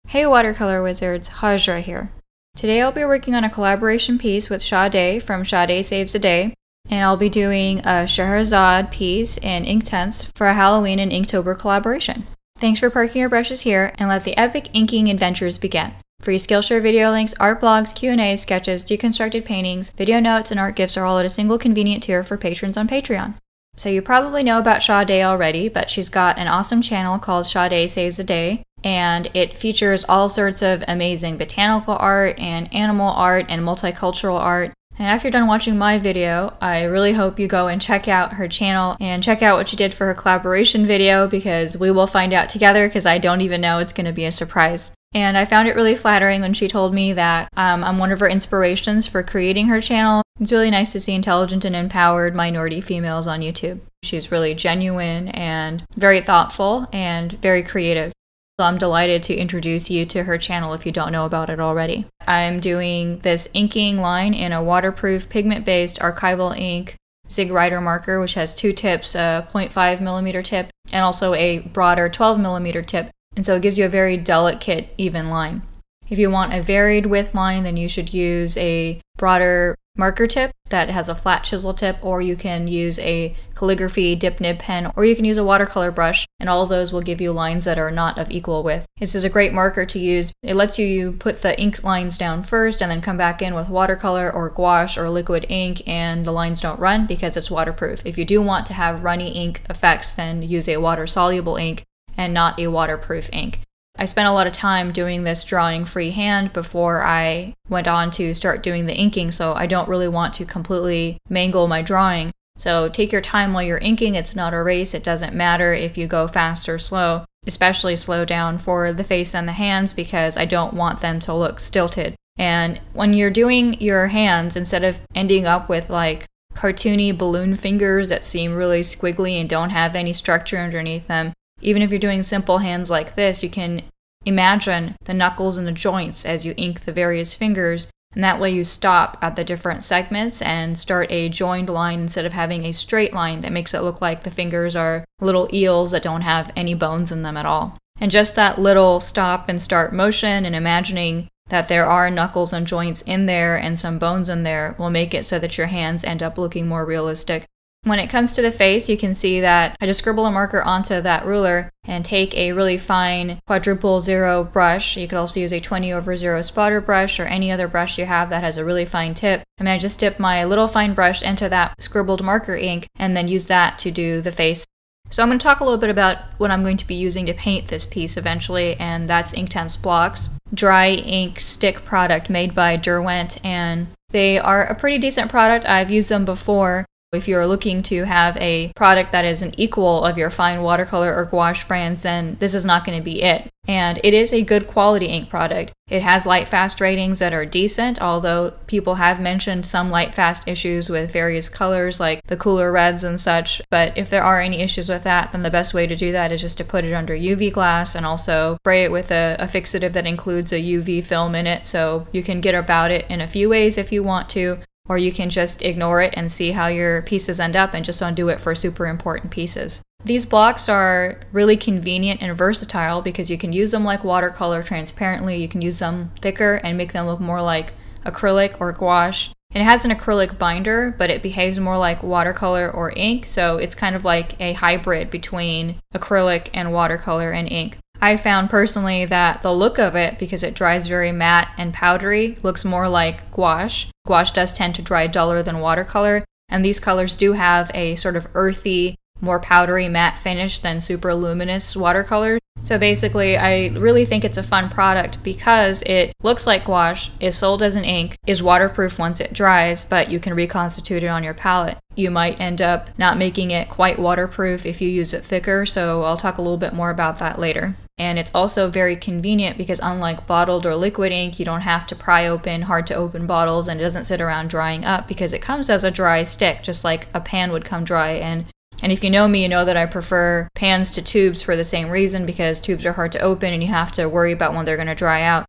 Hey watercolor wizards, Hajra here. Today I'll be working on a collaboration piece with Shahrazade from Shahrazade Saves the Day, and I'll be doing a Shahrazade piece in Inktense for a Halloween and Inktober collaboration. Thanks for parking your brushes here, and let the epic inking adventures begin. Free Skillshare video links, art blogs, Q&As, sketches, deconstructed paintings, video notes, and art gifts are all at a single convenient tier for patrons on Patreon. So you probably know about Shahrazade already, but she's got an awesome channel called Shahrazade Saves the Day, and it features all sorts of amazing botanical art and animal art and multicultural art. And after you're done watching my video, I really hope you go and check out her channel and check out what she did for her collaboration video, because we will find out together, because I don't even know, it's going to be a surprise. And I found it really flattering when she told me that I'm one of her inspirations for creating her channel. It's really nice to see intelligent and empowered minority females on YouTube. She's really genuine and very thoughtful and very creative. So I'm delighted to introduce you to her channel if you don't know about it already. I'm doing this inking line in a waterproof pigment-based archival ink Zig Rider marker, which has two tips, a 0.5mm tip and also a broader 12mm tip. And so it gives you a very delicate, even line. If you want a varied width line, then you should use a broader marker tip that has a flat chisel tip, or you can use a calligraphy dip nib pen, or you can use a watercolor brush, and all of those will give you lines that are not of equal width. This is a great marker to use. It lets you put the ink lines down first and then come back in with watercolor or gouache or liquid ink, and the lines don't run because it's waterproof. If you do want to have runny ink effects, then use a water-soluble ink and not a waterproof ink. I spent a lot of time doing this drawing freehand before I went on to start doing the inking, so I don't really want to completely mangle my drawing. So take your time while you're inking. It's not a race. It doesn't matter if you go fast or slow, especially slow down for the face and the hands, because I don't want them to look stilted. And when you're doing your hands, instead of ending up with like cartoony balloon fingers that seem really squiggly and don't have any structure underneath them, even if you're doing simple hands like this, you can imagine the knuckles and the joints as you ink the various fingers, and that way you stop at the different segments and start a joined line instead of having a straight line that makes it look like the fingers are little eels that don't have any bones in them at all. And just that little stop and start motion and imagining that there are knuckles and joints in there and some bones in there will make it so that your hands end up looking more realistic. When it comes to the face, you can see that I just scribble a marker onto that ruler and take a really fine quadruple zero brush. You could also use a 20/0 spotter brush or any other brush you have that has a really fine tip. And I just dip my little fine brush into that scribbled marker ink and then use that to do the face. So I'm going to talk a little bit about what I'm going to be using to paint this piece eventually, and that's Inktense blocks. Dry ink stick product made by Derwent, and they are a pretty decent product. I've used them before. If you're looking to have a product that is an equal of your fine watercolor or gouache brands, then this is not going to be it. And it is a good quality ink product. It has light fast ratings that are decent, although people have mentioned some light fast issues with various colors like the cooler reds and such. But if there are any issues with that, then the best way to do that is just to put it under UV glass and also spray it with a fixative that includes a UV film in it, so you can get about it in a few ways if you want to. Or you can just ignore it and see how your pieces end up and just don't do it for super important pieces. These blocks are really convenient and versatile because you can use them like watercolor transparently, you can use them thicker and make them look more like acrylic or gouache. It has an acrylic binder, but it behaves more like watercolor or ink, so it's kind of like a hybrid between acrylic and watercolor and ink. I found personally that the look of it, because it dries very matte and powdery, looks more like gouache. Gouache does tend to dry duller than watercolor, and these colors do have a sort of earthy, more powdery matte finish than super luminous watercolors. So basically, I really think it's a fun product because it looks like gouache, is sold as an ink, is waterproof once it dries, but you can reconstitute it on your palette. You might end up not making it quite waterproof if you use it thicker, so I'll talk a little bit more about that later. And it's also very convenient because unlike bottled or liquid ink, you don't have to pry open hard to open bottles, and it doesn't sit around drying up because it comes as a dry stick, just like a pan would come dry. And if you know me, you know that I prefer pans to tubes for the same reason, because tubes are hard to open and you have to worry about when they're going to dry out.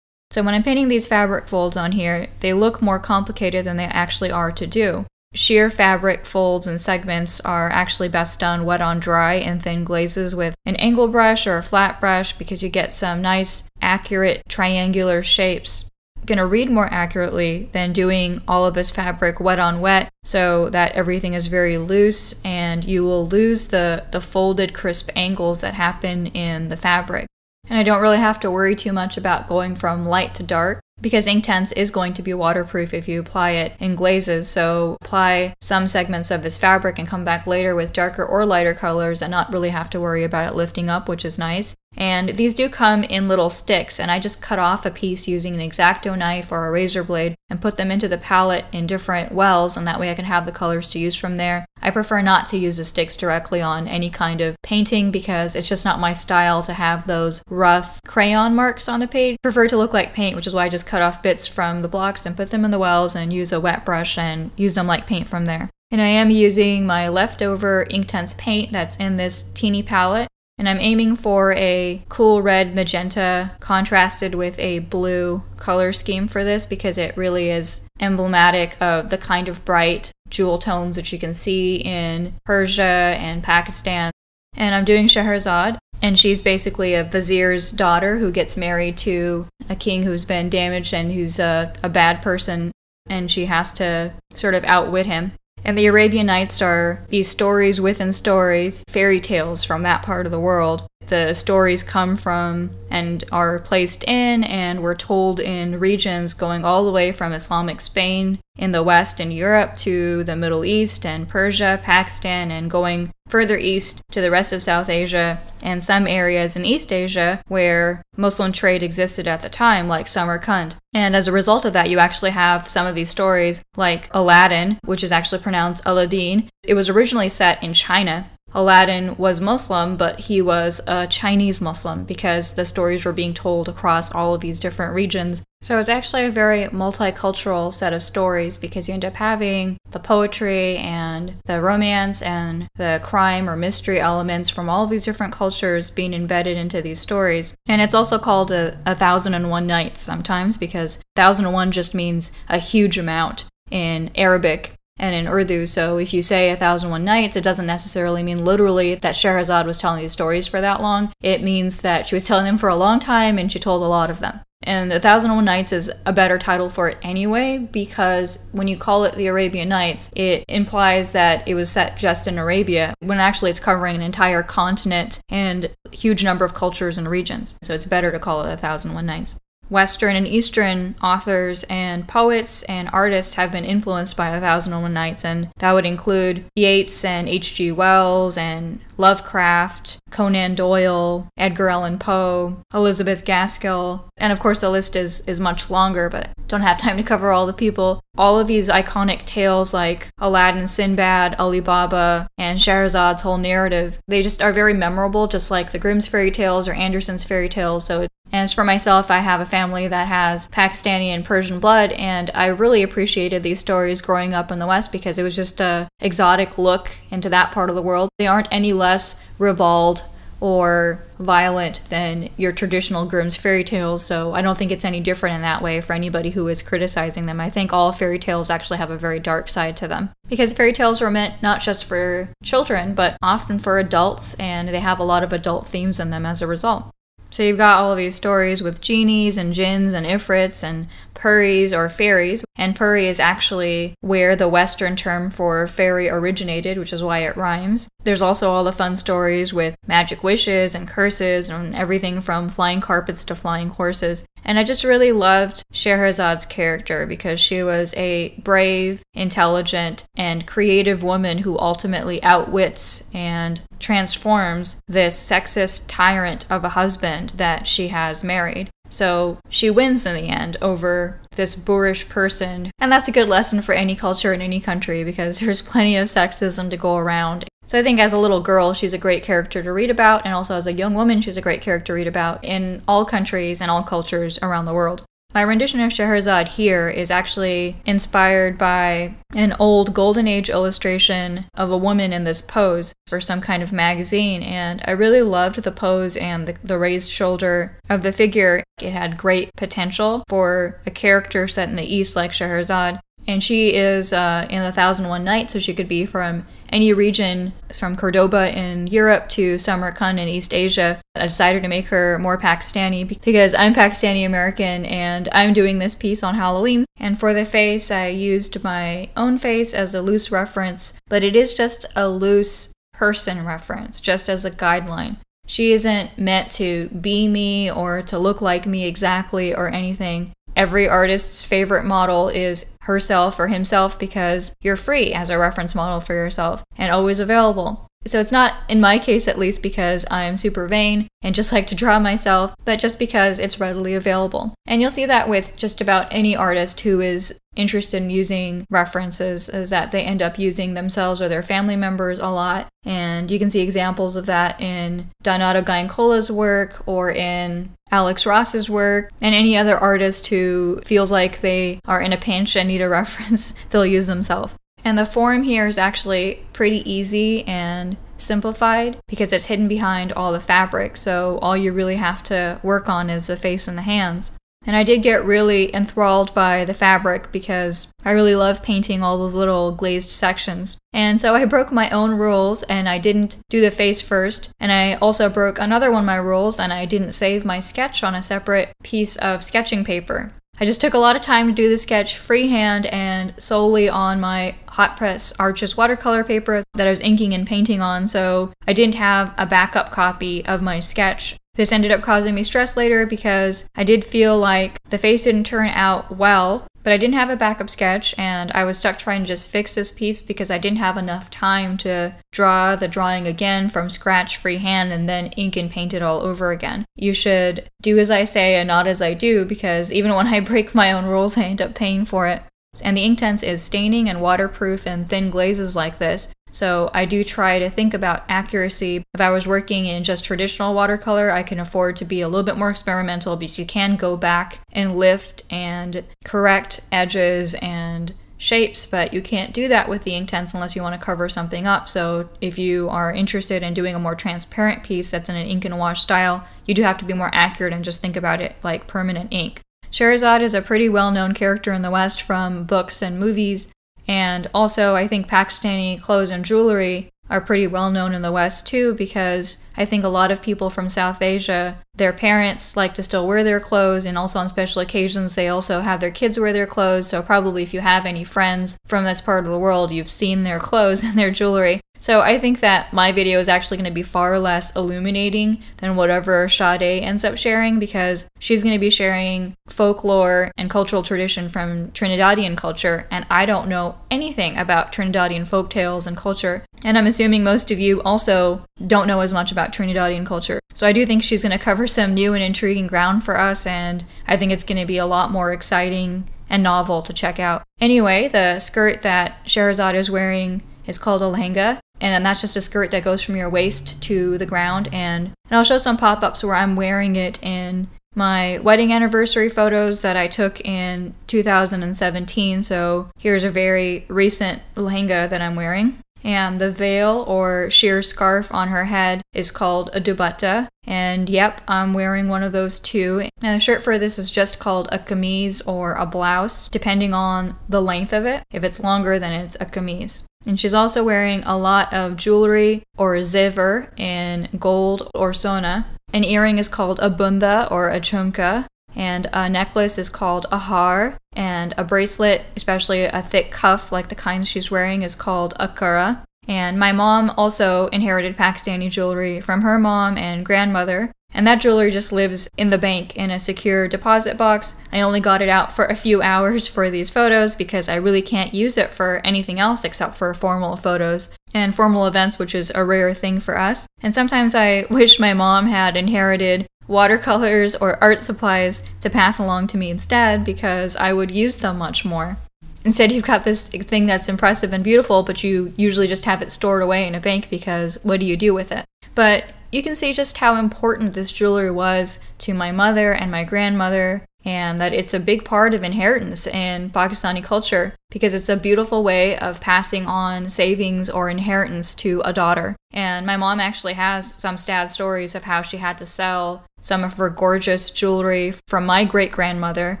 So when I'm painting these fabric folds on here, they look more complicated than they actually are to do. sheer fabric folds and segments are actually best done wet on dry in thin glazes with an angle brush or a flat brush because you get some nice, accurate triangular shapes. Going to read more accurately than doing all of this fabric wet on wet so that everything is very loose and you will lose the folded crisp angles that happen in the fabric. And I don't really have to worry too much about going from light to dark because Inktense is going to be waterproof if you apply it in glazes, so apply some segments of this fabric and come back later with darker or lighter colors and not really have to worry about it lifting up, which is nice. And these do come in little sticks, and I just cut off a piece using an X-Acto knife or a razor blade and put them into the palette in different wells, and that way I can have the colors to use from there. I prefer not to use the sticks directly on any kind of painting because it's just not my style to have those rough crayon marks on the page. I prefer to look like paint, which is why I just cut off bits from the blocks and put them in the wells and use a wet brush and use them like paint from there. And I am using my leftover Inktense paint that's in this teeny palette. And I'm aiming for a cool red magenta contrasted with a blue color scheme for this because it really is emblematic of the kind of bright jewel tones that you can see in Persia and Pakistan. And I'm doing Shahrazade, and she's basically a vizier's daughter who gets married to a king who's been damaged and who's a bad person, and she has to sort of outwit him. And the Arabian Nights are these stories within stories, fairy tales from that part of the world. The stories come from and are placed in and were told in regions going all the way from Islamic Spain in the West and Europe to the Middle East and Persia, Pakistan, and going further east to the rest of South Asia and some areas in East Asia where Muslim trade existed at the time, like Samarkand. And as a result of that, you actually have some of these stories like Aladdin, which is actually pronounced Aladdin. It was originally set in China. Aladdin was Muslim, but he was a Chinese Muslim because the stories were being told across all of these different regions. So it's actually a very multicultural set of stories because you end up having the poetry and the romance and the crime or mystery elements from all of these different cultures being embedded into these stories. And it's also called a 1001 Nights sometimes because 1001 just means a huge amount in Arabic and in Urdu. So if you say 1001 Nights, it doesn't necessarily mean literally that Shahrazad was telling these stories for that long. It means that she was telling them for a long time and she told a lot of them. And 1001 Nights is a better title for it anyway because when you call it the Arabian Nights, it implies that it was set just in Arabia when actually it's covering an entire continent and a huge number of cultures and regions. So it's better to call it 1001 Nights. Western and Eastern authors and poets and artists have been influenced by 1001 Nights, and that would include Yeats and H.G. Wells and Lovecraft, Conan Doyle, Edgar Allan Poe, Elizabeth Gaskell, and of course the list is much longer, but I don't have time to cover all the people. All of these iconic tales like Aladdin, Sinbad, Ali Baba, and Shahrazade's whole narrative, they just are very memorable, just like the Grimm's fairy tales or Andersen's fairy tales. And as for myself, I have a family that has Pakistani and Persian blood, and I really appreciated these stories growing up in the West because it was just an exotic look into that part of the world. They aren't any less ribald or violent than your traditional Grimm's fairy tales, so I don't think it's any different in that way for anybody who is criticizing them. I think all fairy tales actually have a very dark side to them because fairy tales were meant not just for children, but often for adults, and they have a lot of adult themes in them as a result. So you've got all of these stories with genies and jinns and ifrits and puris or fairies, and puri is actually where the Western term for fairy originated, which is why it rhymes. There's also all the fun stories with magic wishes and curses and everything from flying carpets to flying horses. And I just really loved Shahrazade's character because she was a brave, intelligent, and creative woman who ultimately outwits and transforms this sexist tyrant of a husband that she has married. So she wins in the end over this boorish person. And that's a good lesson for any culture in any country because there's plenty of sexism to go around. So I think as a little girl, she's a great character to read about, and also as a young woman, she's a great character to read about in all countries and all cultures around the world. My rendition of Shahrazade here is actually inspired by an old Golden Age illustration of a woman in this pose for some kind of magazine, and I really loved the pose and the raised shoulder of the figure. It had great potential for a character set in the East like Shahrazade. And she is in the 1001 Nights, so she could be from any region, from Cordoba in Europe to Samarkand in East Asia. I decided to make her more Pakistani because I'm Pakistani American and I'm doing this piece on Halloween. And for the face, I used my own face as a loose reference, but it is just a loose person reference, just as a guideline. She isn't meant to be me or to look like me exactly or anything. Every artist's favorite model is herself or himself because you're free as a reference model for yourself and always available. So it's not, in my case at least, because I'm super vain and just like to draw myself, but just because it's readily available. And you'll see that with just about any artist who is interested in using references, is that they end up using themselves or their family members a lot. And you can see examples of that in Donato Giancola's work or in Alex Ross's work, and any other artist who feels like they are in a pinch and need a reference, they'll use themselves. And the form here is actually pretty easy and simplified because it's hidden behind all the fabric, so all you really have to work on is the face and the hands. And I did get really enthralled by the fabric because I really love painting all those little glazed sections. And so I broke my own rules and I didn't do the face first. And I also broke another one of my rules and I didn't save my sketch on a separate piece of sketching paper. I just took a lot of time to do the sketch freehand and solely on my hot press Arches watercolor paper that I was inking and painting on, so I didn't have a backup copy of my sketch. This ended up causing me stress later because I did feel like the face didn't turn out well, but I didn't have a backup sketch and I was stuck trying to just fix this piece because I didn't have enough time to draw the drawing again from scratch freehand and then ink and paint it all over again. You should do as I say and not as I do because even when I break my own rules, I end up paying for it. And the Inktense is staining and waterproof in thin glazes like this. So I do try to think about accuracy. If I was working in just traditional watercolor, I can afford to be a little bit more experimental because you can go back and lift and correct edges and shapes, but you can't do that with the Inktense unless you want to cover something up. So if you are interested in doing a more transparent piece that's in an ink and wash style, you do have to be more accurate and just think about it like permanent ink. Shahrazade is a pretty well-known character in the West from books and movies. And also, I think Pakistani clothes and jewelry are pretty well known in the West too, because I think a lot of people from South Asia, their parents like to still wear their clothes, and also on special occasions they also have their kids wear their clothes. So probably if you have any friends from this part of the world, you've seen their clothes and their jewelry. So I think that my video is actually going to be far less illuminating than whatever Shahrazade ends up sharing, because she's going to be sharing folklore and cultural tradition from Trinidadian culture, and I don't know anything about Trinidadian folktales and culture. And I'm assuming most of you also don't know as much about Trinidadian culture. So I do think she's going to cover some new and intriguing ground for us, and I think it's going to be a lot more exciting and novel to check out. Anyway, the skirt that Shahrazade is wearing is called a lehenga, and that's just a skirt that goes from your waist to the ground, and I'll show some pop-ups where I'm wearing it in my wedding anniversary photos that I took in 2017, so here's a very recent lehenga that I'm wearing. And the veil or sheer scarf on her head is called a dupatta. And yep, I'm wearing one of those too. And the shirt for this is just called a kameez or a blouse, depending on the length of it. If it's longer, then it's a kameez. And she's also wearing a lot of jewelry or a ziver in gold or sona. An earring is called a bunda or a chumka. And a necklace is called a har, and a bracelet, especially a thick cuff like the kinds she's wearing, is called a kara. And my mom also inherited Pakistani jewelry from her mom and grandmother, and that jewelry just lives in the bank in a secure deposit box. I only got it out for a few hours for these photos because I really can't use it for anything else except for formal photos and formal events, which is a rare thing for us. And sometimes I wish my mom had inherited watercolors or art supplies to pass along to me instead, because I would use them much more. Instead, you've got this thing that's impressive and beautiful, but you usually just have it stored away in a bank because what do you do with it? But you can see just how important this jewelry was to my mother and my grandmother, and that it's a big part of inheritance in Pakistani culture because it's a beautiful way of passing on savings or inheritance to a daughter. And my mom actually has some sad stories of how she had to sell some of her gorgeous jewelry from my great-grandmother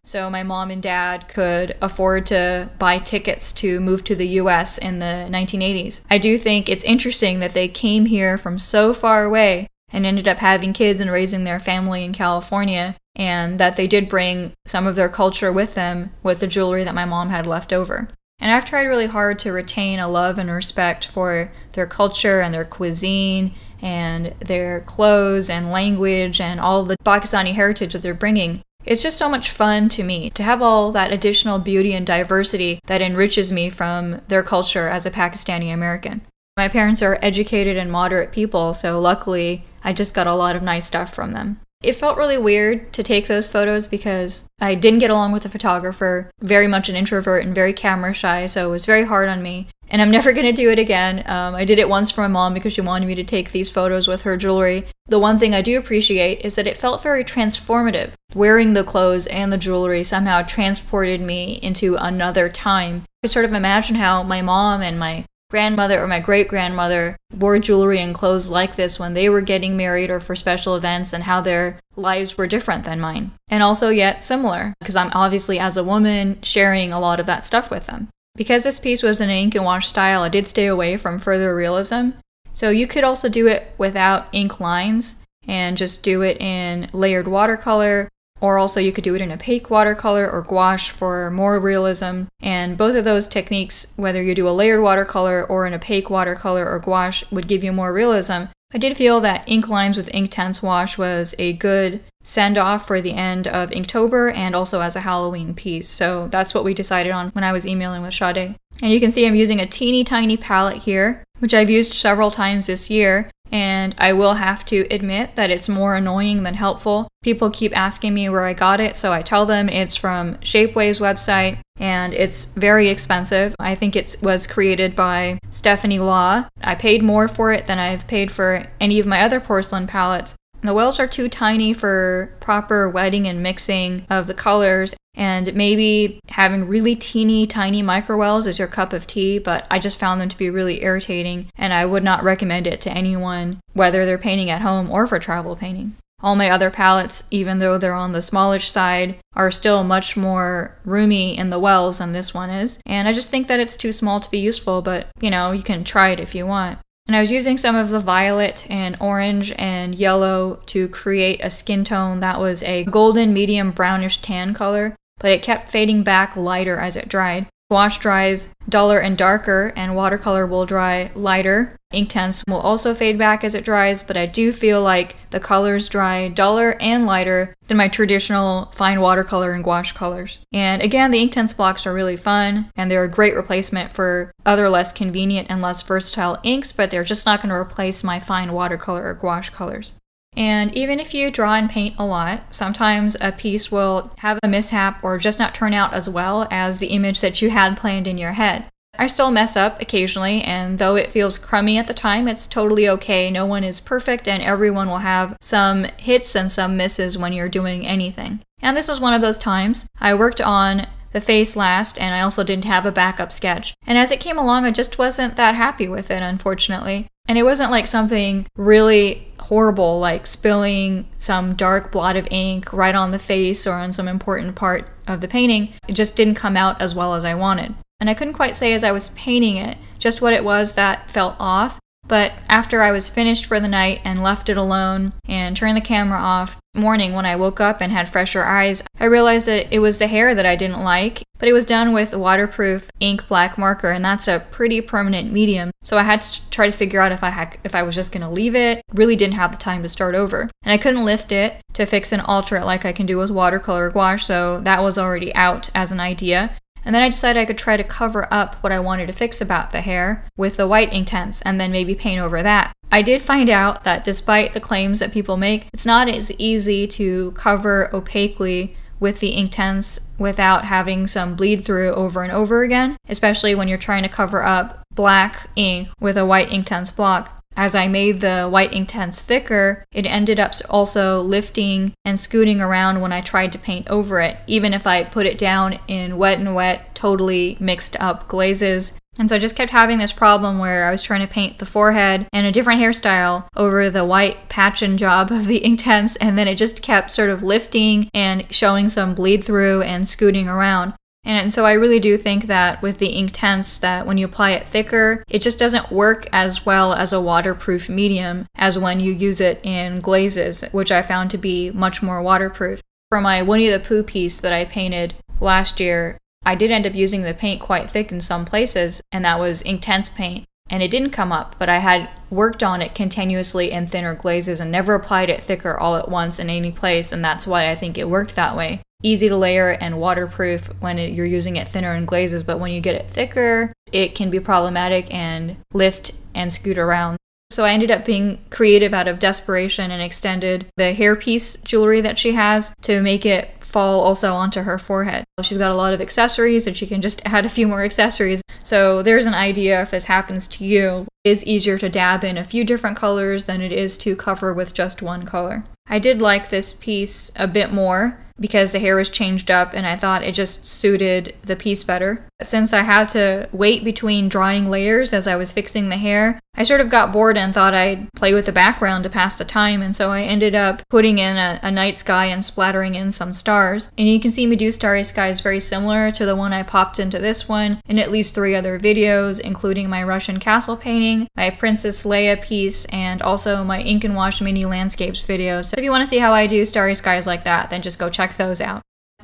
so my mom and dad could afford to buy tickets to move to the US in the 1980s. I do think it's interesting that they came here from so far away and ended up having kids and raising their family in California, and that they did bring some of their culture with them with the jewelry that my mom had left over. And I've tried really hard to retain a love and respect for their culture and their cuisine and their clothes and language and all the Pakistani heritage that they're bringing. It's just so much fun to me to have all that additional beauty and diversity that enriches me from their culture as a Pakistani American. My parents are educated and moderate people, so luckily I just got a lot of nice stuff from them. It felt really weird to take those photos because I didn't get along with the photographer, very much an introvert and very camera shy, so it was very hard on me. And I'm never going to do it again. I did it once for my mom because she wanted me to take these photos with her jewelry. The one thing I do appreciate is that it felt very transformative. Wearing the clothes and the jewelry somehow transported me into another time. I could sort of imagine how my mom and my grandmother or my great-grandmother wore jewelry and clothes like this when they were getting married or for special events, and how their lives were different than mine. And also yet similar, because I'm obviously, as a woman, sharing a lot of that stuff with them. Because this piece was in an ink and wash style, I did stay away from further realism. So you could also do it without ink lines and just do it in layered watercolor, or also you could do it in opaque watercolor or gouache for more realism. And both of those techniques, whether you do a layered watercolor or an opaque watercolor or gouache, would give you more realism. I did feel that ink lines with Inktense wash was a good send-off for the end of Inktober and also as a Halloween piece. So that's what we decided on when I was emailing with Shahrazade. And you can see I'm using a teeny tiny palette here, which I've used several times this year. And I will have to admit that it's more annoying than helpful. People keep asking me where I got it, so I tell them it's from Shapeway's website, and it's very expensive. I think it was created by Stephanie Law. I paid more for it than I've paid for any of my other porcelain palettes. The wells are too tiny for proper wetting and mixing of the colors, and maybe having really teeny tiny micro wells is your cup of tea, but I just found them to be really irritating, and I would not recommend it to anyone, whether they're painting at home or for travel painting. All my other palettes, even though they're on the smallish side, are still much more roomy in the wells than this one is, and I just think that it's too small to be useful, but you know, you can try it if you want. And I was using some of the violet and orange and yellow to create a skin tone that was a golden medium brownish tan color, but it kept fading back lighter as it dried. Gouache dries duller and darker, and watercolor will dry lighter. Inktense will also fade back as it dries, but I do feel like the colors dry duller and lighter than my traditional fine watercolor and gouache colors. And again, the Inktense blocks are really fun, and they're a great replacement for other less convenient and less versatile inks, but they're just not going to replace my fine watercolor or gouache colors. And even if you draw and paint a lot, sometimes a piece will have a mishap or just not turn out as well as the image that you had planned in your head. I still mess up occasionally, and though it feels crummy at the time, it's totally okay. No one is perfect, and everyone will have some hits and some misses when you're doing anything. And this was one of those times. I worked on the face last, and I also didn't have a backup sketch. And as it came along, I just wasn't that happy with it, unfortunately. And it wasn't like something really horrible, like spilling some dark blot of ink right on the face or on some important part of the painting. It just didn't come out as well as I wanted. And I couldn't quite say as I was painting it just what it was that felt off. But after I was finished for the night and left it alone and turned the camera off, morning when I woke up and had fresher eyes, I realized that it was the hair that I didn't like, but it was done with waterproof ink black marker, and that's a pretty permanent medium. So I had to try to figure out if I was just going to leave it. Really didn't have the time to start over. And I couldn't lift it to fix and alter it like I can do with watercolor or gouache, so that was already out as an idea. And then I decided I could try to cover up what I wanted to fix about the hair with the white Inktense and then maybe paint over that. I did find out that despite the claims that people make, it's not as easy to cover opaquely with the Inktense without having some bleed through over and over again, especially when you're trying to cover up black ink with a white Inktense block. as I made the white Inktense thicker, it ended up also lifting and scooting around when I tried to paint over it, even if I put it down in wet and wet, totally mixed up glazes. And so I just kept having this problem where I was trying to paint the forehead and a different hairstyle over the white patch-in job of the Inktense, and then it just kept sort of lifting and showing some bleed through and scooting around. And so I really do think that with the Inktense, that when you apply it thicker, it just doesn't work as well as a waterproof medium as when you use it in glazes, which I found to be much more waterproof. For my Winnie the Pooh piece that I painted last year, I did end up using the paint quite thick in some places, and that was Inktense paint. And it didn't come up, but I had worked on it continuously in thinner glazes and never applied it thicker all at once in any place, and that's why I think it worked that way. Easy to layer and waterproof when you're using it thinner in glazes, but when you get it thicker, it can be problematic and lift and scoot around. So I ended up being creative out of desperation and extended the hairpiece jewelry that she has to make it fall also onto her forehead. She's got a lot of accessories and she can just add a few more accessories. So there's an idea if this happens to you. It is easier to dab in a few different colors than it is to cover with just one color. I did like this piece a bit more because the hair was changed up and I thought it just suited the piece better. Since I had to wait between drying layers as I was fixing the hair, I sort of got bored and thought I'd play with the background to pass the time, and so I ended up putting in a night sky and splattering in some stars. And you can see me do starry skies very similar to the one I popped into this one in at least 3 other videos, including my Russian castle painting, my Princess Leia piece, and also my ink and wash mini landscapes video. So if you want to see how I do starry skies like that, then just go check those out.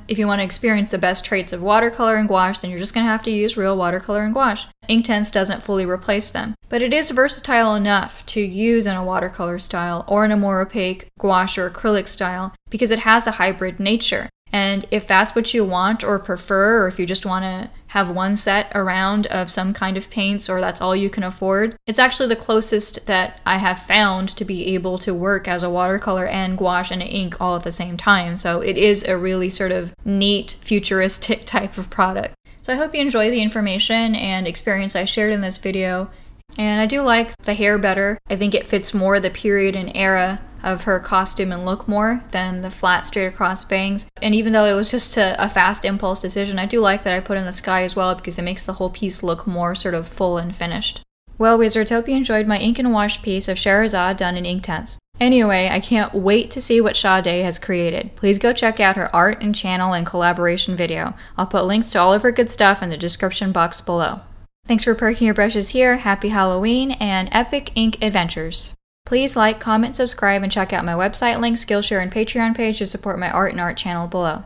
If you want to experience the best traits of watercolor and gouache, then you're just going to have to use real watercolor and gouache. Inktense doesn't fully replace them, but it is versatile enough to use in a watercolor style or in a more opaque gouache or acrylic style because it has a hybrid nature. And if that's what you want or prefer, or if you just want to have one set around of some kind of paints or that's all you can afford, it's actually the closest that I have found to be able to work as a watercolor and gouache and ink all at the same time. So it is a really sort of neat, futuristic type of product. So I hope you enjoy the information and experience I shared in this video. And I do like the hair better. I think it fits more the period and era of her costume and look more than the flat straight across bangs. And even though it was just a fast impulse decision, I do like that I put in the sky as well because it makes the whole piece look more sort of full and finished. Well, Wizards, hope you enjoyed my ink and wash piece of Shahrazade done in Inktense. Anyway, I can't wait to see what Shahrazade has created. Please go check out her art and channel and collaboration video. I'll put links to all of her good stuff in the description box below. Thanks for perking your brushes here, happy Halloween, and epic ink adventures! Please like, comment, subscribe, and check out my website link, Skillshare, and Patreon page to support my art and art channel below.